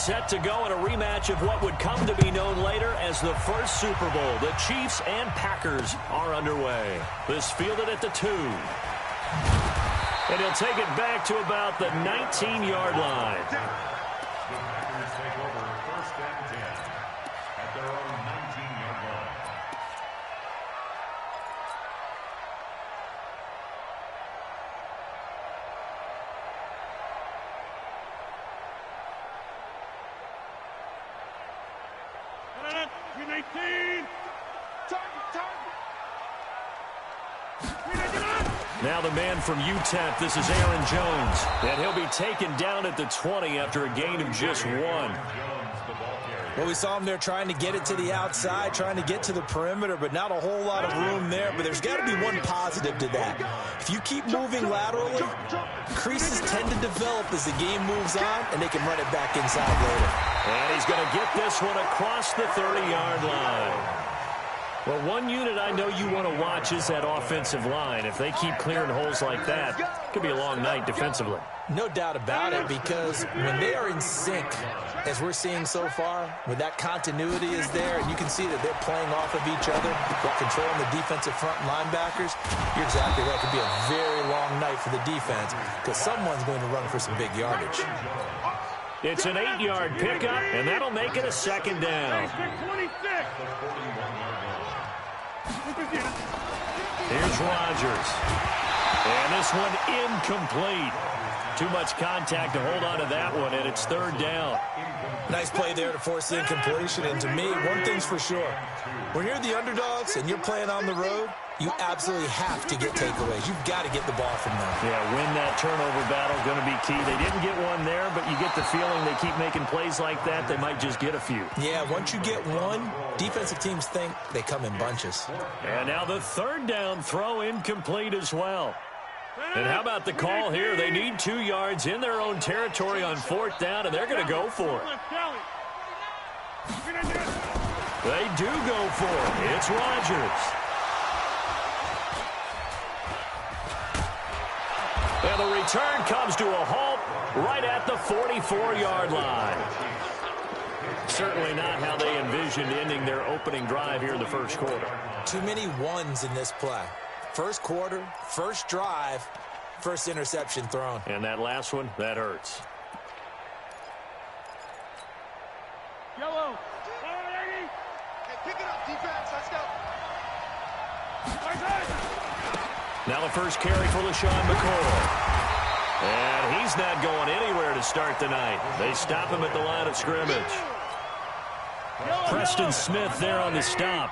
set to go in a rematch of what would come to be known later as the first Super Bowl. The Chiefs and Packers are underway. This fielded at the 2. And he'll take it back to about the 19-yard line. The Packers take over 1st and 10 at their own 19-yard line. Now the man from UTEP, this is Aaron Jones. And he'll be taken down at the 20 after a gain of just 1. Well, we saw him there trying to get it to the outside, trying to get to the perimeter, but not a whole lot of room there. But there's got to be one positive to that. If you keep moving laterally, creases tend to develop as the game moves on, and they can run it back inside later. And he's going to get this one across the 30-yard line. Well, one unit I know you want to watch is that offensive line. If they keep clearing holes like that, it could be a long night defensively. No doubt about it, because when they are in sync, as we're seeing so far, when that continuity is there, and you can see that they're playing off of each other while controlling the defensive front linebackers, you're exactly right. It could be a very long night for the defense, because someone's going to run for some big yardage. It's an 8-yard pickup, and that'll make it a 2nd down. Here's Rodgers. And this one incomplete. Too much contact to hold on to that one, and it's 3rd down. Nice play there to force the incompletion. And to me, one thing's for sure. When you're the underdogs and you're playing on the road, you absolutely have to get takeaways. You've got to get the ball from them. Yeah, win that turnover battle, going to be key. They didn't get one there, but you get the feeling they keep making plays like that, they might just get a few. Yeah, once you get one, defensive teams think they come in bunches. And now the 3rd down throw incomplete as well. And how about the call here? They need 2 yards in their own territory on 4th down, and they're going to go for it. They do go for it. It's Rodgers. And the return comes to a halt right at the 44-yard line. Certainly not how they envisioned ending their opening drive here in the first quarter. Too many ones in this play. First quarter, first drive, first interception thrown. And that last one, that hurts. Yellow. Hey, pick it up, defense. Let's go. Now the first carry for LaShawn McCoy. And he's not going anywhere to start the night. They stop him at the line of scrimmage. Preston Smith there on the stop.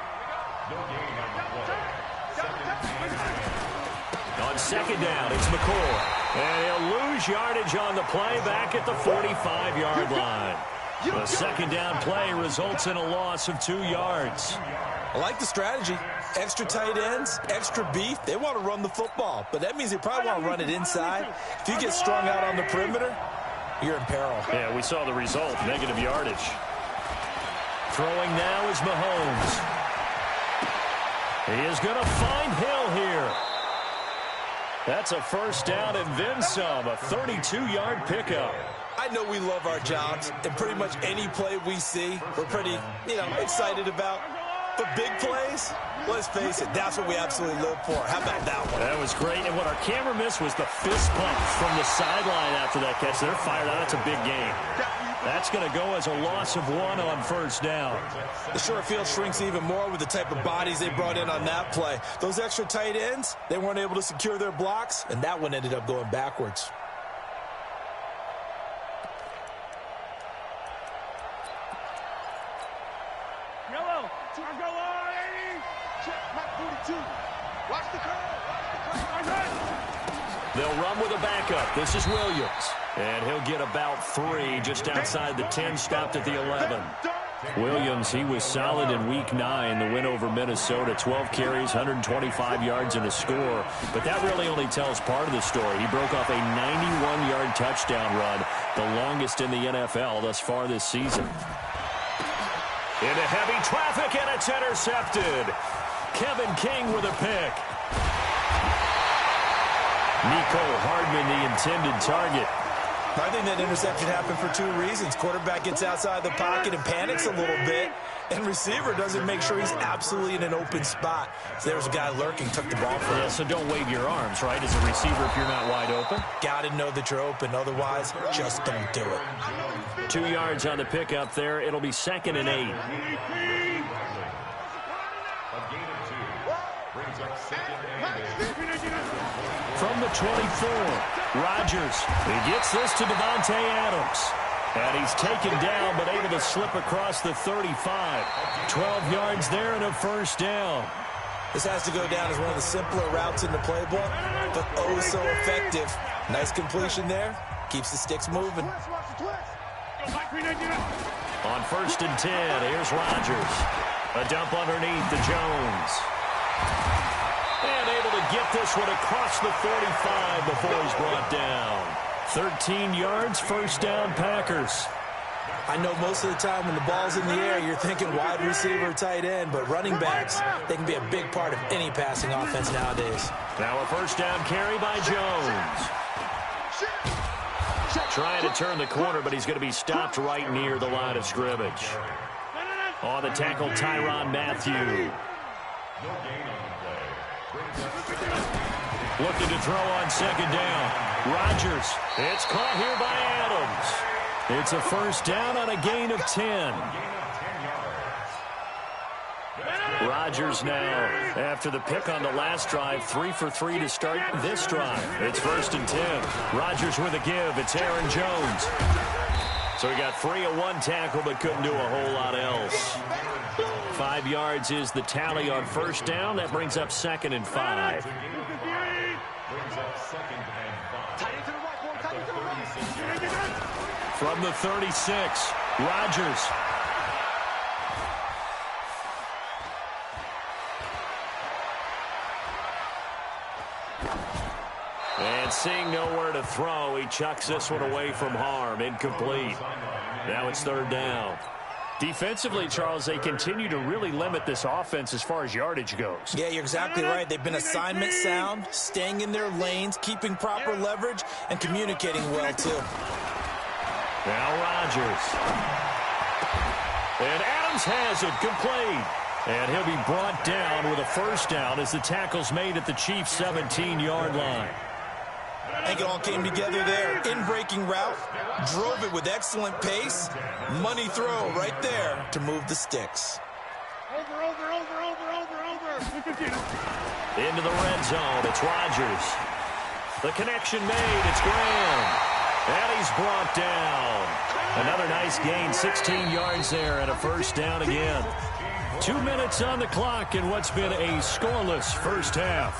On 2nd down, it's McCoy. And he'll lose yardage on the play back at the 45-yard line. The 2nd down play results in a loss of 2 yards. I like the strategy. Extra tight ends, extra beef. They want to run the football, but that means they probably want to run it inside. If you get strung out on the perimeter, you're in peril. Yeah, we saw the result, negative yardage. Throwing now is Mahomes. He is going to find Hill here. That's a 1st down and then some, a 32-yard pickup. I know we love our jobs, and pretty much any play we see, we're pretty, excited about. But big plays, let's face it, that's what we absolutely live for. How about that one? That was great, and what our camera missed was the fist pump from the sideline after that catch. They're fired out. It's a big game. That's going to go as a loss of 1 on 1st down. The short field shrinks even more with the type of bodies they brought in on that play. Those extra tight ends, they weren't able to secure their blocks, and that one ended up going backwards. Yellow. Go on, 80. Check, Matt 42. Watch the curve. They'll run with a backup. This is Williams. And he'll get about 3 just outside the 10, stopped at the 11. Williams, he was solid in Week 9, the win over Minnesota. 12 carries, 125 yards and a score. But that really only tells part of the story. He broke off a 91-yard touchdown run, the longest in the NFL thus far this season. Into heavy traffic, and it's intercepted. Kevin King with a pick. Nico Hardman, the intended target. I think that interception happened for two reasons. Quarterback gets outside the pocket and panics a little bit, and receiver doesn't make sure he's absolutely in an open spot. So there's a guy lurking, took the ball from him. Yeah, so don't wave your arms, right, as a receiver if you're not wide open. Got to know that you're open. Otherwise, just don't do it. 2 yards on the pickup there. It'll be 2nd and 8. From the 24, Rodgers. He gets this to Davante Adams. And he's taken down, but able to slip across the 35. 12 yards there and a first down. This has to go down as one of the simpler routes in the playbook, but oh so effective. Nice completion there. Keeps the sticks moving. On 1st and 10, here's Rodgers. A dump underneath to Jones. And able to get this one across the 45 before he's brought down. 13 yards, first down, Packers. I know most of the time when the ball's in the air, you're thinking wide receiver, tight end, but running backs, they can be a big part of any passing offense nowadays. Now a first down carry by Jones. Trying to turn the corner, but he's going to be stopped right near the line of scrimmage. On the tackle, Tyrann Mathieu. Looking to throw on 2nd down. Rodgers. It's caught here by Adams. It's a first down on a gain of 10. Rodgers now, after the pick on the last drive, 3 for 3 to start this drive. It's 1st and 10. Rodgers with a give. It's Aaron Jones. So he got free of one tackle, but couldn't do a whole lot else. 5 yards is the tally on first down. That brings up 2nd and 5. From the 36, Rodgers. And seeing nowhere to throw, he chucks this one away from harm. Incomplete. Now it's 3rd down. Defensively, Charles, they continue to really limit this offense as far as yardage goes. Yeah, you're exactly right. They've been assignment sound, staying in their lanes, keeping proper leverage, and communicating well, too. Now Rodgers. And Adams has it complete. And he'll be brought down with a first down as the tackle's made at the Chiefs' 17-yard line. I think it all came together there. In-breaking route, drove it with excellent pace. Money throw right there to move the sticks. Over. Into the red zone, it's Rodgers. The connection made, it's Graham. And he's brought down. Another nice gain, 16 yards there and a first down again. 2 minutes on the clock in what's been a scoreless first half.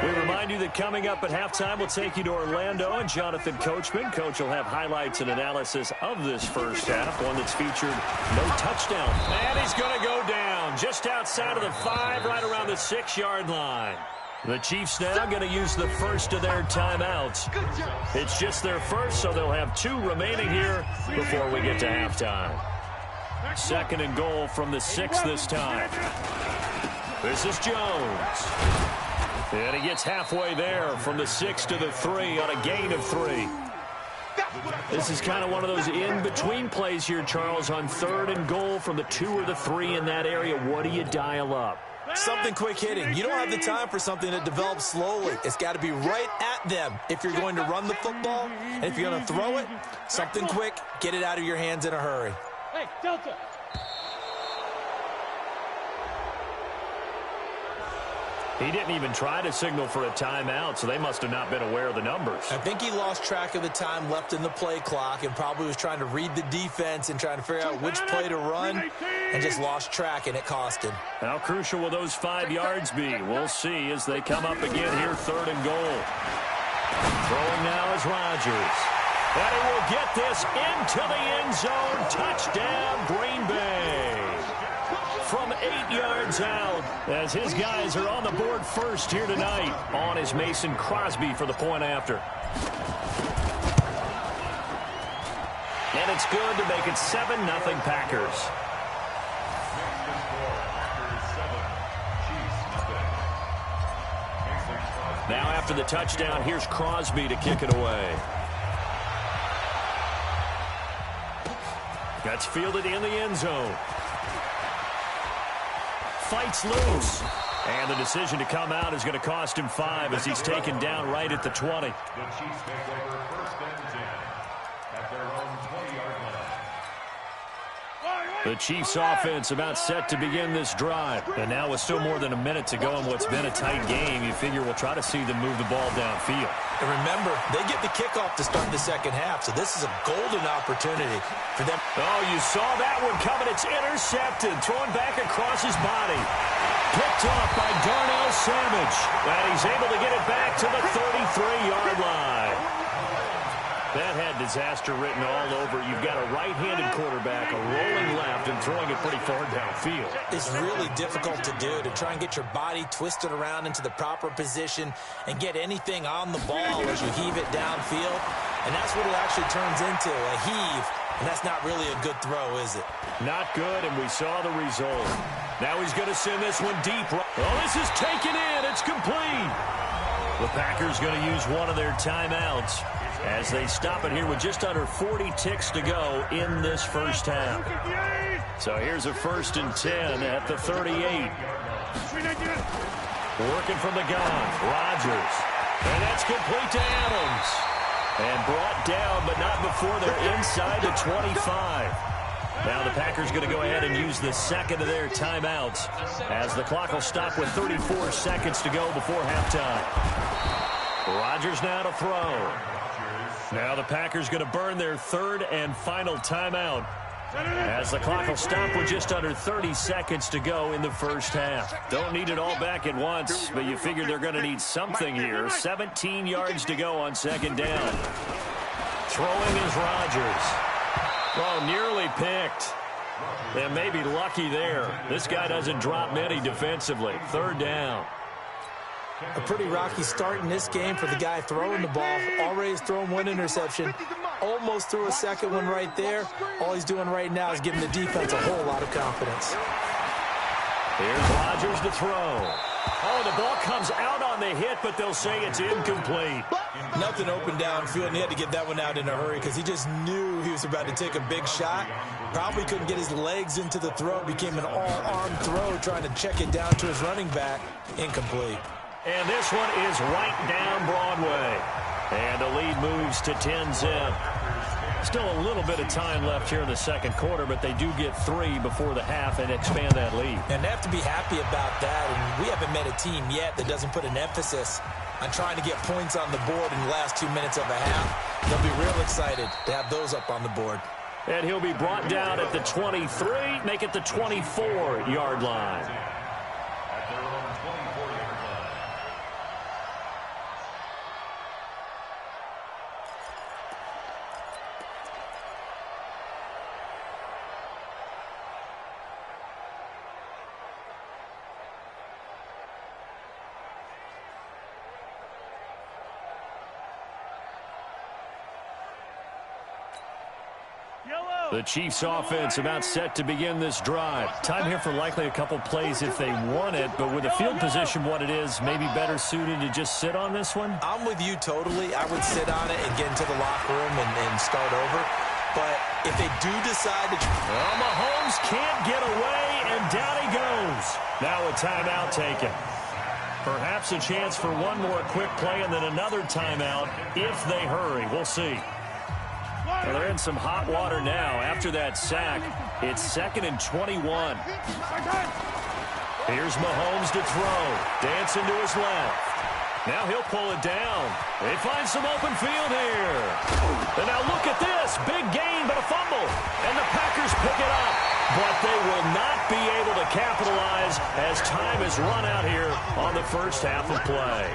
We remind you that coming up at halftime, we'll take you to Orlando and Jonathan Coachman. Coach will have highlights and analysis of this first half, one that's featured no touchdown. And he's going to go down just outside of the 5, right around the 6-yard line. The Chiefs now going to use the first of their timeouts. It's just their first, so they'll have 2 remaining here before we get to halftime. 2nd and goal from the 6 this time. This is Jones. And he gets halfway there from the 6 to the 3 on a gain of 3. This is kind of one of those in-between plays here, Charles, on 3rd and goal from the 2 or the 3 in that area. What do you dial up? Something quick hitting. You don't have the time for something that develops slowly. It's got to be right at them if you're going to run the football. And if you're going to throw it, something quick, get it out of your hands in a hurry. Hey, Delta. He didn't even try to signal for a timeout, so they must have not been aware of the numbers. I think he lost track of the time left in the play clock and probably was trying to read the defense and trying to figure out which play to run and just lost track, and it cost him. How crucial will those 5 yards be? We'll see as they come up again here, 3rd and goal. Throwing now is Rodgers. And he will get this into the end zone. Touchdown, Green Bay. From 8 yards out, as his guys are on the board first here tonight. On is Mason Crosby for the point after. And it's good to make it 7-0 Packers. Now after the touchdown, here's Crosby to kick it away. That's fielded in the end zone. Fights loose. And the decision to come out is going to cost him 5 as he's taken down right at the 20. The Chiefs take over first and 10 at their own 20-yard line. The Chiefs offense about set to begin this drive. And now with still more than a minute to go in what's been a tight game, you figure we'll try to see them move the ball downfield. And remember, they get the kickoff to start the second half, so this is a golden opportunity for them. Oh, you saw that one coming. It's intercepted. Thrown back across his body. Picked off by Darnell Savage. And he's able to get it back to the 33-yard line. That had disaster written all over. You've got a right-handed quarterback, a rolling left, and throwing it pretty far downfield. It's really difficult to do, to try and get your body twisted around into the proper position and get anything on the ball as you heave it downfield. And that's what it actually turns into, a heave. And that's not really a good throw, is it? Not good, and we saw the result. Now he's going to send this one deep. Oh, this is taken in. It's complete. The Packers going to use one of their timeouts as they stop it here with just under 40 ticks to go in this first half. So here's a 1st and 10 at the 38. Working from the gun, Rodgers. And that's complete to Adams. And brought down, but not before they're inside the 25. Now the Packers going to go ahead and use the second of their timeouts as the clock will stop with 34 seconds to go before halftime. Rodgers now to throw. Now the Packers going to burn their 3rd and final timeout as the clock will stop with just under 30 seconds to go in the first half. Don't need it all back at once, but you figure they're going to need something here. 17 yards to go on 2nd down. Throwing is Rodgers. Oh, nearly picked. And maybe lucky there. This guy doesn't drop many defensively. 3rd down. A pretty rocky start in this game for the guy throwing the ball. Already has thrown 1 interception. Almost threw a second one right there. All he's doing right now is giving the defense a whole lot of confidence. Here's Rodgers to throw. Oh, the ball comes out on the hit, but they'll say it's incomplete. Nothing open downfield, and he had to get that one out in a hurry because he just knew he was about to take a big shot. Probably couldn't get his legs into the throw. Became an all-arm throw, trying to check it down to his running back. Incomplete. And this one is right down Broadway. And the lead moves to 10-zip. Still a little bit of time left here in the second quarter, but they do get 3 before the half and expand that lead. And they have to be happy about that. And we haven't met a team yet that doesn't put an emphasis on trying to get points on the board in the last 2 minutes of a half. They'll be real excited to have those up on the board. And he'll be brought down at the 23, make it the 24-yard line. At their own 24-yard line. The Chiefs offense about set to begin this drive. Time here for likely a couple plays if they want it, but with the field position what it is, maybe better suited to just sit on this one? I'm with you totally. I would sit on it and get into the locker room and start over. But if they do decide to... Well, Mahomes can't get away, and down he goes. Now a timeout taken. Perhaps a chance for one more quick play and then another timeout if they hurry. We'll see. Well, they're in some hot water now. After that sack, it's 2nd and 21. Here's Mahomes to throw. Dancing to his left. Now he'll pull it down. They find some open field here. And now look at this. Big gain, but a fumble. And the Packers pick it up. But they will not be able to capitalize as time has run out here on the first half of play.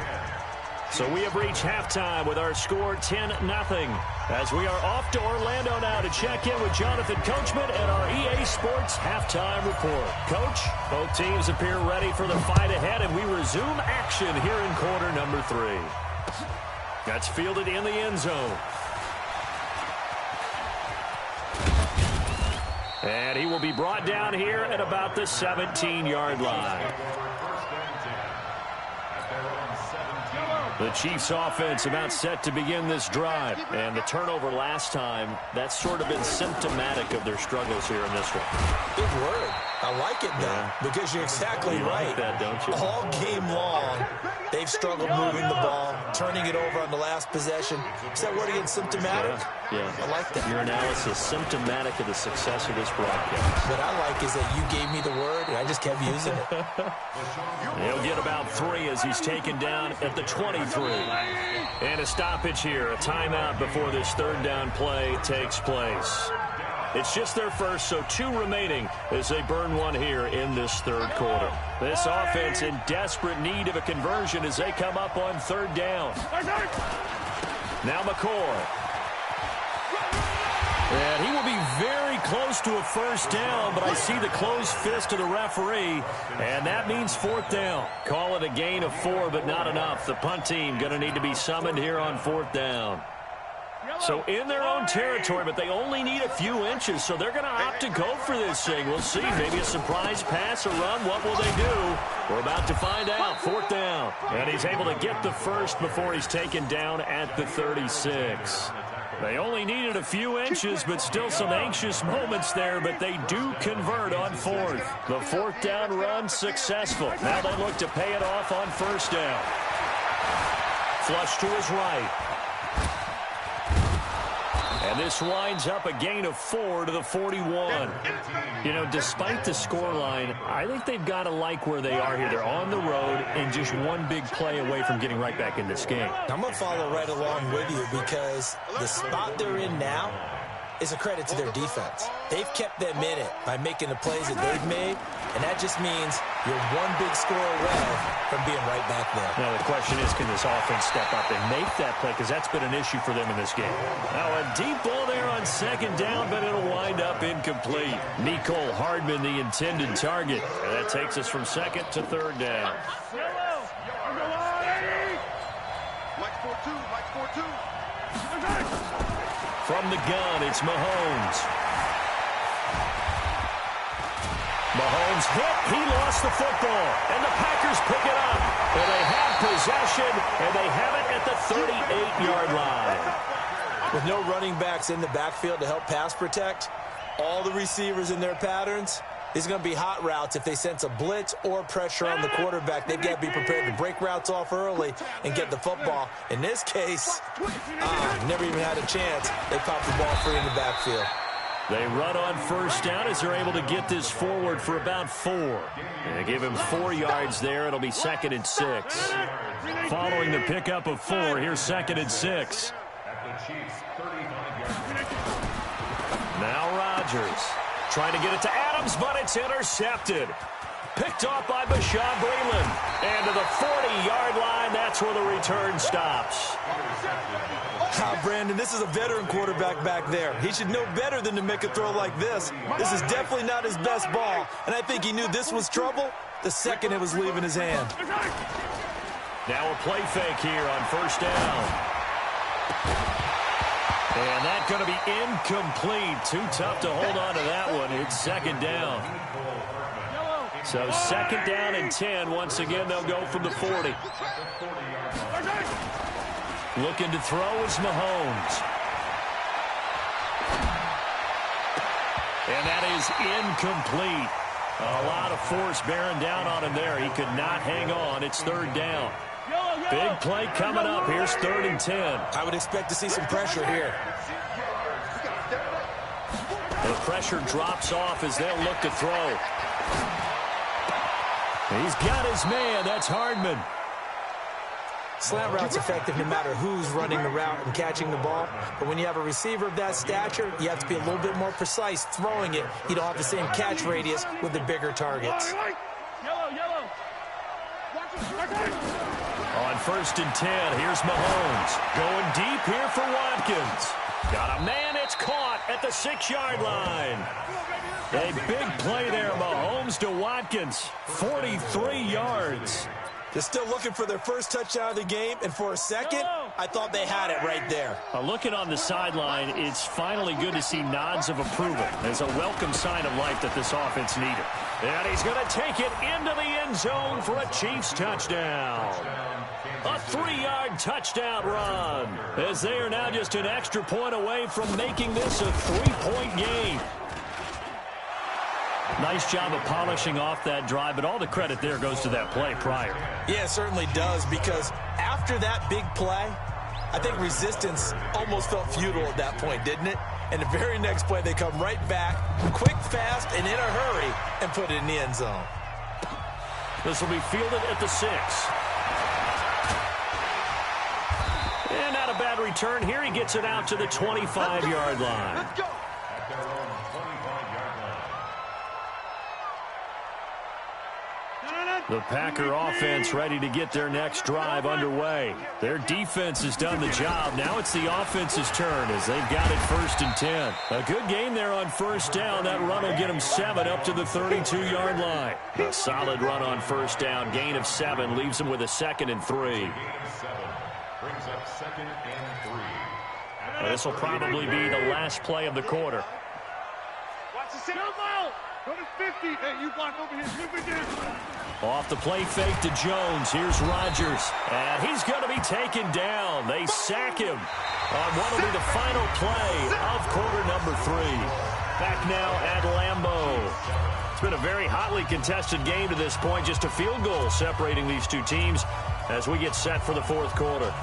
So we have reached halftime with our score 10-0 as we are off to Orlando now to check in with Jonathan Coachman and our EA Sports halftime report. Coach, both teams appear ready for the fight ahead, and we resume action here in quarter number 3. That's fielded in the end zone. And he will be brought down here at about the 17-yard line. The Chiefs offense about set to begin this drive. And the turnover last time, that's sort of been symptomatic of their struggles here in this one. Big word. I like it, though, because you're exactly right. Like that, don't you? All game long, they've struggled moving the ball, turning it over on the last possession. Is that word again, symptomatic? Yeah. I like that. Your analysis, symptomatic of the success of this broadcast. What I like is that you gave me the word, and I just kept using it. He'll get about 3 as he's taken down at the 23. And a stoppage here, a timeout before this third down play takes place. It's just their first, so 2 remaining as they burn one here in this third quarter. This offense in desperate need of a conversion as they come up on third down. Now McCoy. And he will be very close to a first down, but I see the closed fist of the referee, and that means fourth down. Call it a gain of 4, but not enough. The punt team going to need to be summoned here on fourth down. So in their own territory, but they only need a few inches, so they're going to opt to go for this thing. We'll see. Maybe a surprise pass or run. What will they do? We're about to find out. Fourth down. And he's able to get the first before he's taken down at the 36. They only needed a few inches, but still some anxious moments there, but they do convert on fourth. The fourth down run successful. Now they look to pay it off on first down. Flush to his right. And this winds up a gain of 4 to the 41. You know, despite the scoreline, I think they've got to like where they are here. They're on the road and just one big play away from getting right back in this game. I'm going to follow right along with you because the spot they're in now is a credit to their defense. They've kept them in it by making the plays that they've made, and that just means you're one big score away from being right back there. Now the question is, can this offense step up and make that play? Because that's been an issue for them in this game. Now a deep ball there on second down, but it'll wind up incomplete. Mecole Hardman, the intended target. And that takes us from second to third down. From the gun, it's Mahomes. Mahomes hit. He lost the football. And the Packers pick it up. And they have possession, and they have it at the 38-yard line. With no running backs in the backfield to help pass protect, all the receivers in their patterns, these are going to be hot routes. If they sense a blitz or pressure on the quarterback, they've got to be prepared to break routes off early and get the football. In this case, never even had a chance. They popped the ball free in the backfield. They run on first down as they're able to get this forward for about 4. And they give him 4 yards there. It'll be 2nd and 6. Following the pickup of 4, here's 2nd and 6. Now Rodgers trying to get it to Adams, but it's intercepted. Picked off by Bashaud Breeland. And to the 40-yard line, that's where the return stops. Brandon, this is a veteran quarterback back there. He should know better than to make a throw like this. This is definitely not his best ball, and I think he knew this was trouble the second it was leaving his hand. Now a play fake here on first down. And that's going to be incomplete. Too tough to hold on to that one. It's second down. So second down and 10. Once again, they'll go from the 40. Looking to throw is Mahomes. And that is incomplete. A lot of force bearing down on him there. He could not hang on. It's third down. Big play coming up. Here's 3rd and 10. I would expect to see some pressure here. The pressure drops off as they'll look to throw. He's got his man. That's Hardman. Slant route's effective no matter who's running the route and catching the ball. But when you have a receiver of that stature, you have to be a little bit more precise throwing it. You don't have the same catch radius with the bigger targets. On 1st and 10, here's Mahomes. Going deep here for Watkins. Got a man, it's caught at the 6-yard line. A big play there, Mahomes to Watkins. 43 yards. They're still looking for their first touchdown of the game, and for a second, I thought they had it right there. Looking on the sideline, it's finally good to see nods of approval. It's a welcome sign of life that this offense needed. And he's going to take it into the end zone for a Chiefs touchdown. A 3-yard touchdown run, as they are now just an extra point away from making this a 3-point game. Nice job of polishing off that drive, but all the credit there goes to that play prior. Yeah, it certainly does, because after that big play, I think resistance almost felt futile at that point, didn't it? And the very next play, they come right back, quick, fast, and in a hurry, and put it in the end zone. This will be fielded at the 6. And not a bad return here. He gets it out to the 25-yard line. Let's go. At their own 25-yard line. The Packer offense ready to get their next drive underway. Their defense has done the job. Now it's the offense's turn as they've got it 1st and 10. A good game there on 1st down. That run will get them 7 up to the 32-yard line. A solid run on 1st down. Gain of 7 leaves them with a 2nd and 3. Gain of 7 brings up 2nd and 3. This will probably be the last play of the quarter. Watch the sit. Go to 50. Hey, you block over here. Move again. Off the play fake to Jones. Here's Rodgers. And he's going to be taken down. They sack him on what will be the final play of quarter number 3. Back now at Lambeau. It's been a very hotly contested game to this point. Just a field goal separating these two teams as we get set for the 4th quarter.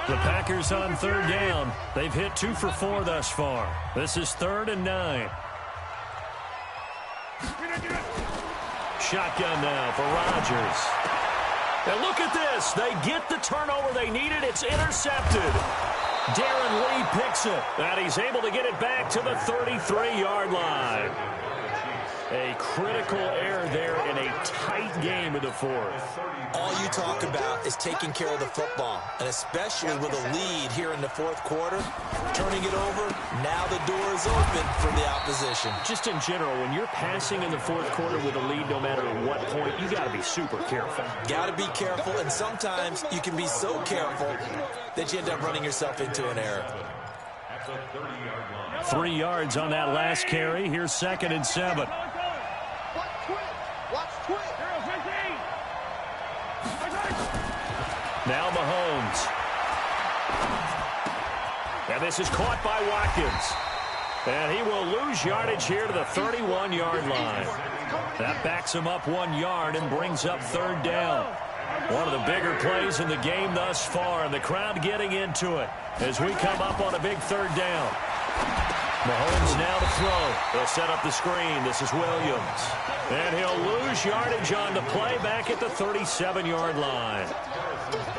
The Packers on 3rd down. They've hit 2 for 4 thus far. This is 3rd and 9. Shotgun now for Rodgers. And look at this. They get the turnover they needed. It's intercepted. Darren Lee picks it. And he's able to get it back to the 33-yard line. A critical error there in a tight game in the 4th. All you talk about is taking care of the football, and especially with a lead here in the 4th quarter, turning it over, now the door is open for the opposition. Just in general, when you're passing in the 4th quarter with a lead, no matter what point, you got to be super careful. Got to be careful, and sometimes you can be so careful that you end up running yourself into an error. 3 yards on that last carry. Here's 2nd and 7. Now Mahomes. And this is caught by Watkins. And he will lose yardage here to the 31-yard line. That backs him up 1 yard and brings up 3rd down. One of the bigger plays in the game thus far, and the crowd getting into it as we come up on a big 3rd down. Mahomes now to throw. They'll set up the screen. This is Williams. And he'll lose yardage on the play back at the 37-yard line.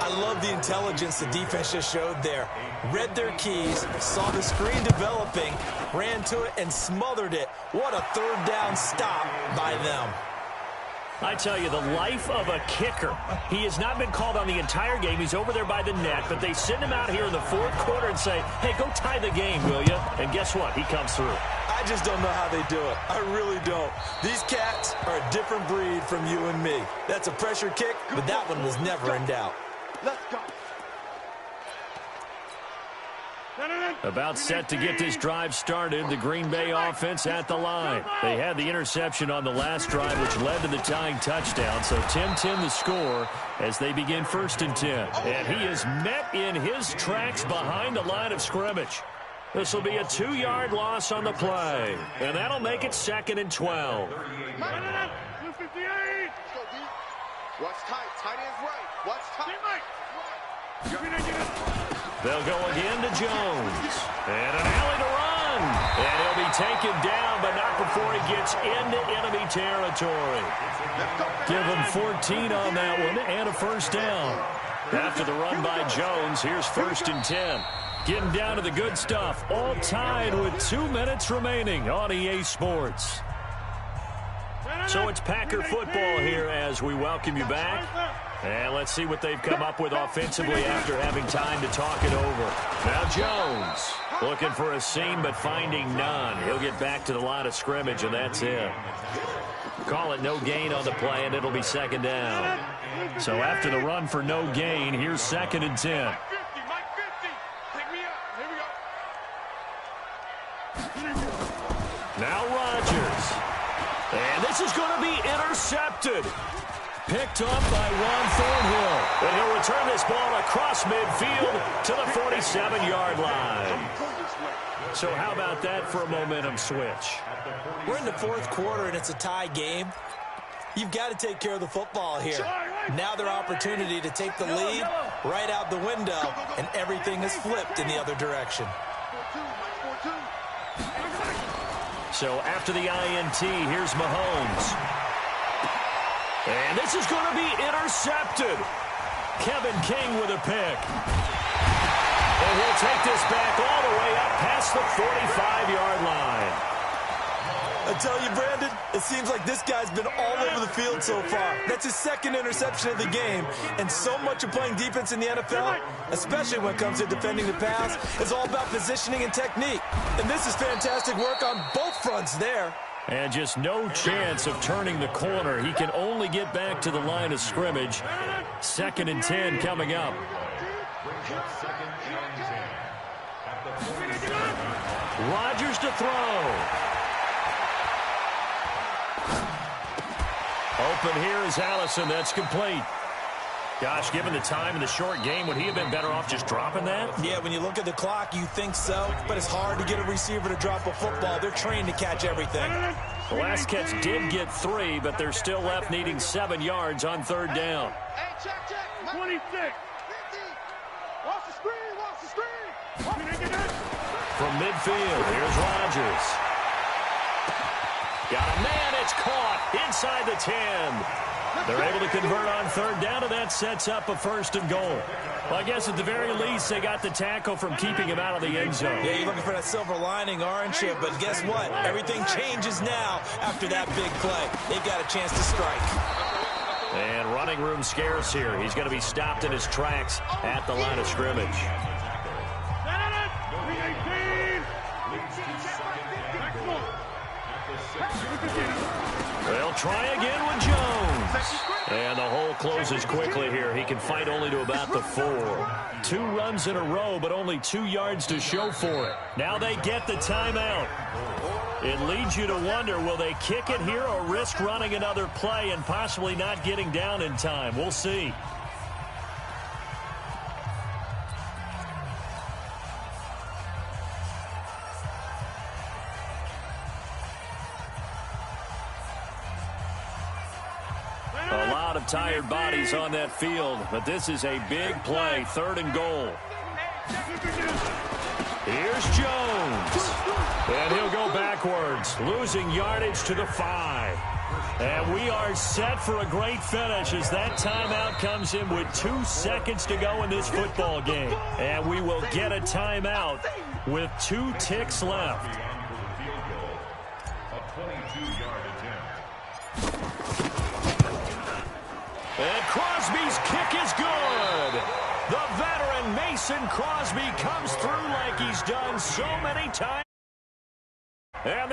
I love the intelligence the defense just showed there. Read their keys, saw the screen developing, ran to it, and smothered it. What a 3rd down stop by them. I tell you, the life of a kicker. He has not been called on the entire game. He's over there by the net, but they send him out here in the 4th quarter and say, hey, go tie the game, will you? And guess what? He comes through. I just don't know how they do it. I really don't. These cats are a different breed from you and me. That's a pressure kick, but that one was never in doubt. Let's go. About set to get this drive started, the Green Bay offense at the line. They had the interception on the last drive, which led to the tying touchdown. So 10-10 the score as they begin 1st and 10. And he is met in his tracks behind the line of scrimmage. This will be a 2-yard loss on the play. And that'll make it 2nd and 12. 258. Watch tight. Tight ends right. Watch tight. They'll go again to Jones. And an alley to run. And he'll be taken down, but not before he gets into enemy territory. Give him 14 on that one and a 1st down. After the run by Jones, here's 1st and 10. Getting down to the good stuff. All tied with 2 minutes remaining on EA Sports. So it's Packer football here as we welcome you back. And let's see what they've come up with offensively after having time to talk it over. Now Jones looking for a seam but finding none. He'll get back to the line of scrimmage, and that's it. Call it no gain on the play, and it'll be 2nd down. So after the run for no gain, here's 2nd and 10. Now Rodgers. And this is going to be intercepted. Picked off by Juan Thornhill. And he'll return this ball across midfield to the 47-yard line. So how about that for a momentum switch? We're in the fourth quarter, and it's a tie game. You've got to take care of the football here. Now their opportunity to take the lead right out the window, and everything is flipped in the other direction. So after the INT, here's Mahomes. And this is going to be intercepted. Kevin King with a pick. And he'll take this back all the way up past the 45-yard line. I tell you, Brandon, it seems like this guy's been all over the field so far. That's his second interception of the game. And so much of playing defense in the NFL, especially when it comes to defending the pass, is all about positioning and technique. And this is fantastic work on both fronts there. And just no chance of turning the corner. He can only get back to the line of scrimmage. 2nd and 10 coming up. Rodgers to throw. Open here is Allison. That's complete. Gosh, given the time in the short game, would he have been better off just dropping that? Yeah, when you look at the clock, you think so. But it's hard to get a receiver to drop a football. They're trained to catch everything. The last catch did get 3, but they're still left needing 7 yards on 3rd down. 26. Watch the screen, watch the screen. From midfield, here's Rodgers. Got a man, it's caught inside the 10. They're able to convert on 3rd down, and that sets up a 1st and goal. Well, I guess at the very least, they got the tackle from keeping him out of the end zone. Yeah, you're looking for that silver lining, aren't you? But guess what? Everything changes now after that big play. They've got a chance to strike. And running room scarce here. He's going to be stopped in his tracks at the line of scrimmage. They'll try again with Jones. And the hole closes quickly here. He can fight only to about the 4. 2 runs in a row, but only 2 yards to show for it. Now they get the timeout. It leads you to wonder, will they kick it here or risk running another play and possibly not getting down in time? We'll see. A lot of tired bodies on that field, but this is a big play, 3rd and goal. Here's Jones. And he'll go backwards, losing yardage to the 5. And we are set for a great finish as that timeout comes in with 2 seconds to go in this football game. And we will get a timeout with 2 ticks left. And Crosby's kick is good. The veteran Mason Crosby comes through like he's done so many times. And